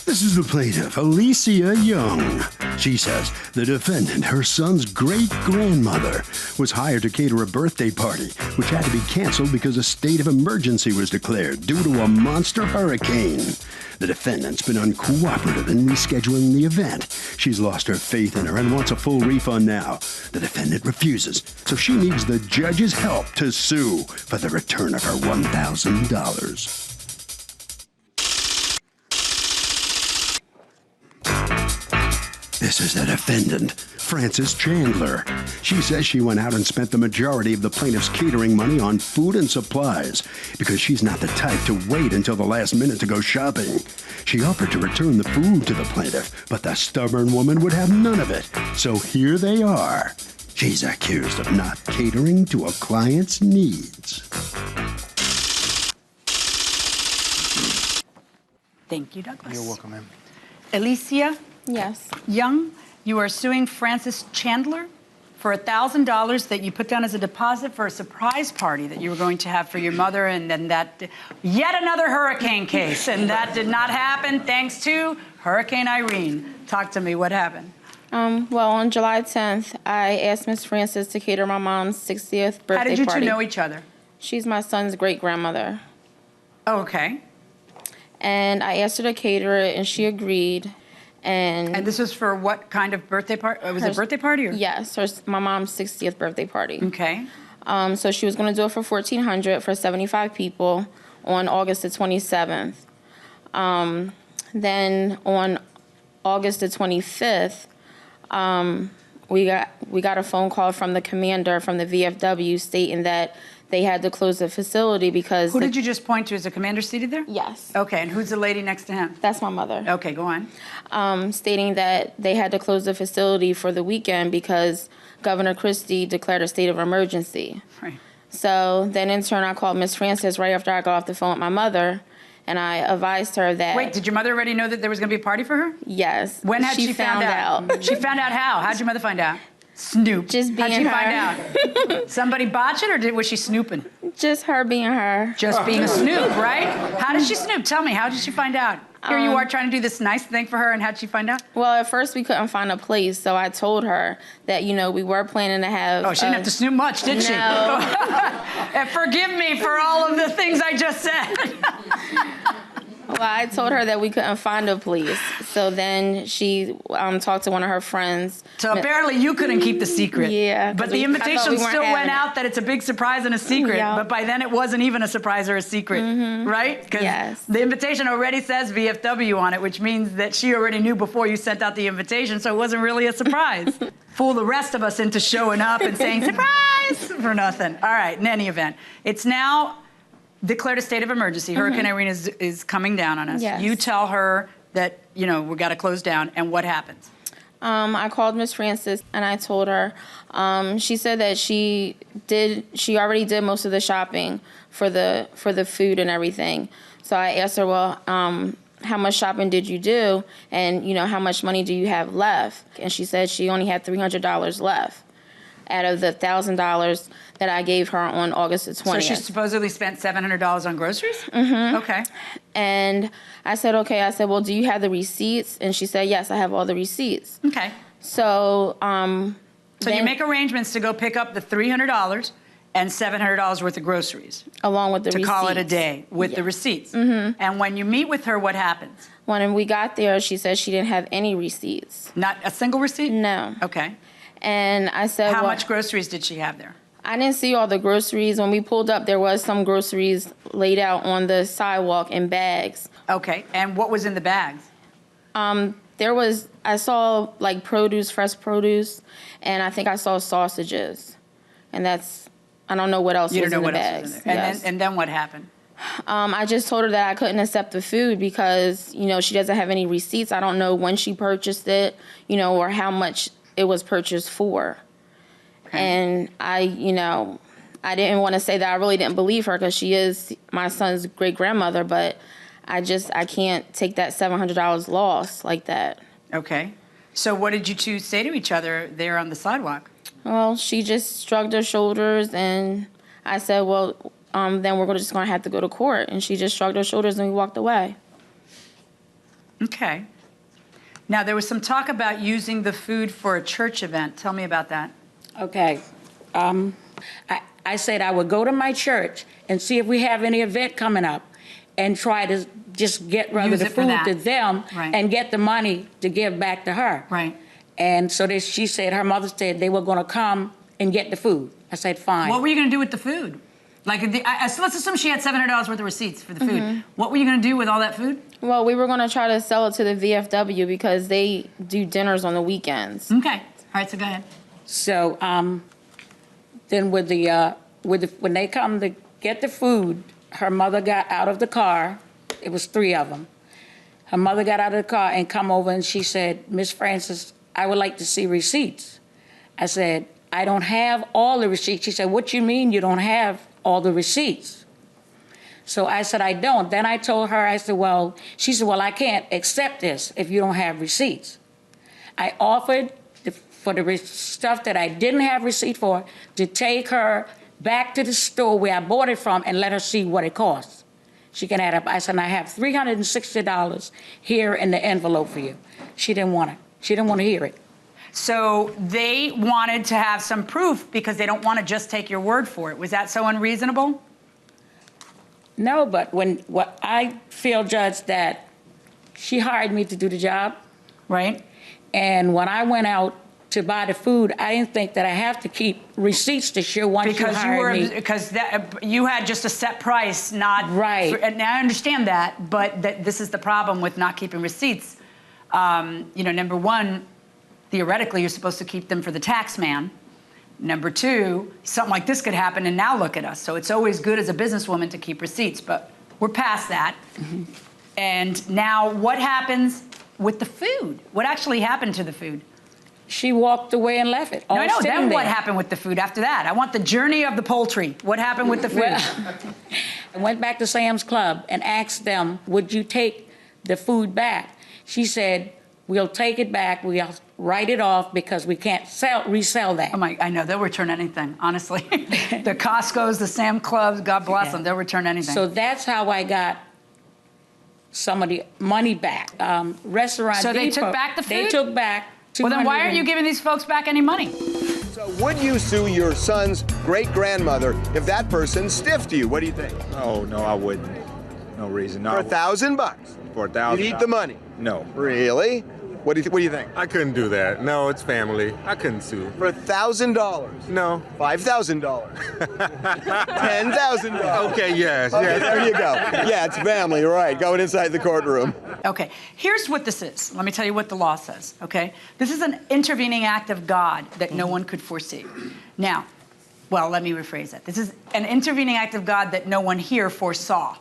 This is the plaintiff, Alicia Young. She says the defendant, her son's great-grandmother, was hired to cater a birthday party, which had to be canceled because a state of emergency was declared due to a monster hurricane. The defendant's been uncooperative in rescheduling the event. She's lost her faith in her and wants a full refund now. The defendant refuses, so she needs the judge's help to sue for the return of her $1,000. This is the defendant, Frances Chandler. She says she went out and spent the majority of the plaintiff's catering money on food and supplies because she's not the type to wait until the last minute to go shopping. She offered to return the food to the plaintiff, but the stubborn woman would have none of it. So here they are. She's accused of not catering to a client's needs. Thank you, Douglas. You're welcome, ma'am. Alicia Yes. Young, you are suing Frances Chandler for $1,000 that you put down as a deposit for a surprise party that you were going to have for your mother, and then that yet another hurricane case, and that did not happen thanks to Hurricane Irene. Talk to me. What happened? Well, on July 10th, I asked Miss Frances to cater my mom's 60th birthday party. How did you two know each other? She's my son's great-grandmother. Oh, okay. And I asked her to cater it, and she agreed. And this was for what kind of birthday party? Was it a birthday party? Or? Yes, my mom's 60th birthday party. Okay. So she was going to do it for $1,400 for 75 people on August the 27th. Then on August the 25th, we got a phone call from the commander from the VFW stating that they had to close the facility because... Who did you just point to? Is the commander seated there? Yes. Okay, and who's the lady next to him? That's my mother. Okay, go on. Stating that they had to close the facility for the weekend because Governor Christie declared a state of emergency. Right. So then in turn, I called Miss Frances right after I got off the phone with my mother, and I advised her that... Wait, did your mother already know that there was going to be a party for her? Yes. When had she found out? She found out how? How'd your mother find out? Snoop. Just being How'd she her. find out? Somebody botch it, or was she snooping? Just her being her. Just being a snoop, right? How did she snoop? Tell me, how did she find out? Here you are trying to do this nice thing for her, and how'd she find out? Well, at first we couldn't find a place, so I told her that, we were planning to have... Oh, she didn't have to snoop much, did she? No. And forgive me for all of the things I just said. Well, I told her that we couldn't find a place. So then she talked to one of her friends. So apparently you couldn't keep the secret. Yeah. But the invitation still went out that it's a big surprise and a secret. Yeah. But by then it wasn't even a surprise or a secret, right? Because Yes. the invitation already says VFW on it, which means that she already knew before you sent out the invitation, so it wasn't really a surprise. Fool the rest of us into showing up and saying, surprise, for nothing. All right, in any event, it's now declared a state of emergency. Hurricane Irene is coming down on us. Yes. You tell her that, we got to close down, and what happens? I called Miss Frances and I told her. She said that she already did most of the shopping for the food and everything. So I asked her, well, how much shopping did you do? And, how much money do you have left? And she said she only had $300 left out of the $1,000 that I gave her on August the 20th. So she supposedly spent $700 on groceries? Mm-hmm. Okay. And I said, okay. I said, well, do you have the receipts? And she said, yes, I have all the receipts. Okay. So, So you make arrangements to go pick up the $300 and $700 worth of groceries. Along with the receipts. To call it a day with the receipts. Mm-hmm. And when you meet with her, what happens? When we got there, she said she didn't have any receipts. Not a single receipt? No. Okay. And I said, How much groceries did she have there? I didn't see all the groceries. When we pulled up, there was some groceries laid out on the sidewalk in bags. Okay. And what was in the bags? I saw like produce, fresh produce, and I think I saw sausages. And I don't know what else was in the bags. Was in there. Yes. And then what happened? I just told her that I couldn't accept the food because, she doesn't have any receipts. I don't know when she purchased it, or how much it was purchased for. Okay. And I didn't want to say that I really didn't believe her because she is my son's great-grandmother, but I can't take that $700 loss like that. Okay. So what did you two say to each other there on the sidewalk? Well, she just shrugged her shoulders, and I said, well, then we're just going to have to go to court. And she just shrugged her shoulders, and we walked away. Okay. Now, there was some talk about using the food for a church event. Tell me about that. Okay. I said I would go to my church and see if we have any event coming up and try to just get rather Use the it for food that. to them Right. and get the money to give back to her. Right. And so she said, her mother said they were going to come and get the food. I said, fine. What were you going to do with the food? Like, so let's assume she had $700 worth of receipts for the food. What were you going to do with all that food? Well, we were going to try to sell it to the VFW because they do dinners on the weekends. Okay. All right, so go ahead. So then when they come to get the food, her mother got out of the car. It was 3 of them. Her mother got out of the car and come over and she said, Miss Francis, I would like to see receipts. I said, I don't have all the receipts. She said, what you mean you don't have all the receipts? So I said, I don't. Then I told her, I said, well, she said, well, I can't accept this if you don't have receipts. I offered for the stuff that I didn't have receipt for to take her back to the store where I bought it from and let her see what it costs. She can add up. I said, I have $360 here in the envelope for you. She didn't want it. She didn't want to hear it. So they wanted to have some proof because they don't want to just take your word for it. Was that so unreasonable? No, but what I feel, Judge, that she hired me to do the job. Right. And when I went out to buy the food, I didn't think that I have to keep receipts to show once you hired me. Because you had just a set price, not right. And I understand that, but this is the problem with not keeping receipts. Number one, theoretically, you're supposed to keep them for the tax man. Number two, something like this could happen, and now look at us. So it's always good as a businesswoman to keep receipts, but we're past that. And now what happens with the food? What actually happened to the food? She walked away and left it. No, I know. Then what there. happened with the food after that? I want the journey of the poultry. What happened with the food? Well, I went back to Sam's Club and asked them, would you take the food back? She said, we'll take it back. We'll write it off because we can't resell that. Oh my, I know. They'll return anything, honestly. The Costco's, the Sam Clubs, God bless them. They'll return anything. So that's how I got some of the money back. Restaurant So they Depot, took back the food? They took back. Well, then why aren't you giving these folks back any money? So would you sue your son's great-grandmother if that person stiffed you? What do you think? Oh, no, I wouldn't. No reason. No, For $1,000? For $1,000. You'd eat the money? No. Really? What do you think? I couldn't do that. No, it's family. I couldn't sue. For $1,000? No. $5,000? $10,000? Okay, yes. Okay, yes. there you go. Yeah, it's family, right. Going inside the courtroom. Okay, here's what this is. Let me tell you what the law says, okay? This is an intervening act of God that no one could foresee. Now, well, let me rephrase that. This is an intervening act of God that no one here foresaw,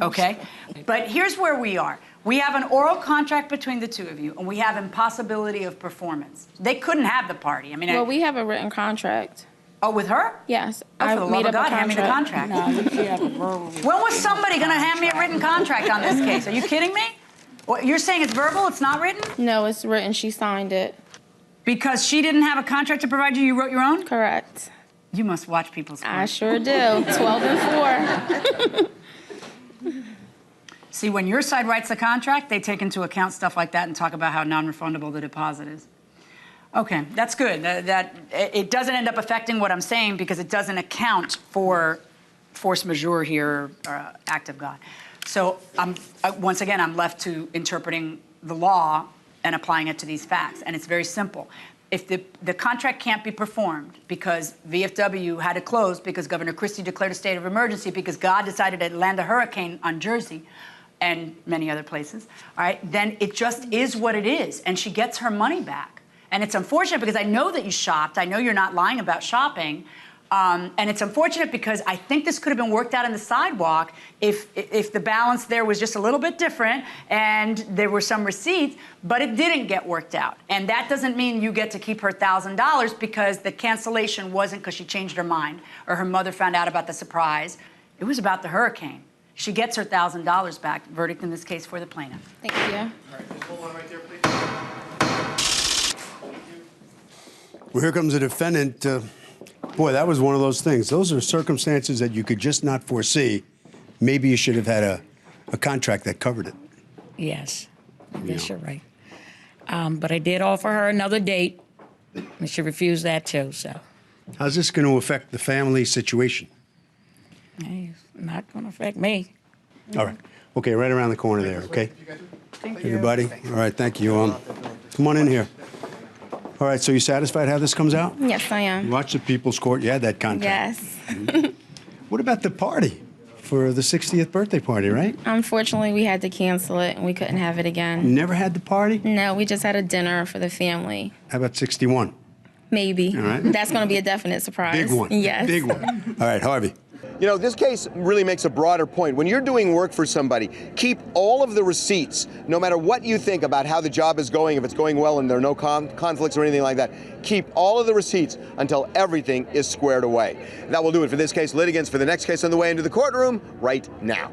okay? But here's where we are. We have an oral contract between the two of you, and we have impossibility of performance. They couldn't have the party. I mean, Well, we have a written contract. Oh, with her? Yes. Oh, for the love of God, hand me the contract. No, she had a verbal. When was somebody going to hand me a written contract on this case? Are you kidding me? What, you're saying it's verbal, it's not written? No, it's written. She signed it. Because she didn't have a contract to provide you, you wrote your own? Correct. You must watch people's I court. sure do. 12 and 4. See, when your side writes the contract, they take into account stuff like that and talk about how non-refundable the deposit is. Okay, that's good. That it doesn't end up affecting what I'm saying because it doesn't account for force majeure here, or act of God. So once again, I'm left to interpreting the law and applying it to these facts. And it's very simple. If the contract can't be performed because VFW had to close because Governor Christie declared a state of emergency because God decided to land a hurricane on Jersey and many other places, all right, then it just is what it is. And she gets her money back. And it's unfortunate because I know that you shopped. I know you're not lying about shopping. And it's unfortunate because I think this could have been worked out in the sidewalk if the balance there was just a little bit different and there were some receipts, but it didn't get worked out. And that doesn't mean you get to keep her $1,000 because the cancellation wasn't because she changed her mind or her mother found out about the surprise. It was about the hurricane. She gets her $1,000 back. Verdict in this case for the plaintiff. Thank you. All right, just hold on right there, please. Well, here comes the defendant. Boy, that was one of those things. Those are circumstances that you could just not foresee. Maybe you should have had a contract that covered it. Yes. I guess you're right. But I did offer her another date, and she refused that too, so. How's this going to affect the family situation? Hey, it's not gonna affect me. All right. Okay, right around the corner there, okay? Thank you. Everybody? All right, thank you. Come on in here. All right, so you satisfied how this comes out? Yes, I You am. watched the People's Court, you had that contract. Yes. What about the party for the 60th birthday party, right? Unfortunately, we had to cancel it and we couldn't have it You again. never had the party? No, we just had a dinner for the family. How about 61? Maybe. All right. That's going to be a definite surprise. Big one. Yes. Big one. All right, Harvey. You know, this case really makes a broader point. When you're doing work for somebody, keep all of the receipts, no matter what you think about how the job is going, if it's going well and there are no conflicts or anything like that. Keep all of the receipts until everything is squared away. That will do it for this case. Litigants for the next case on the way into the courtroom right now.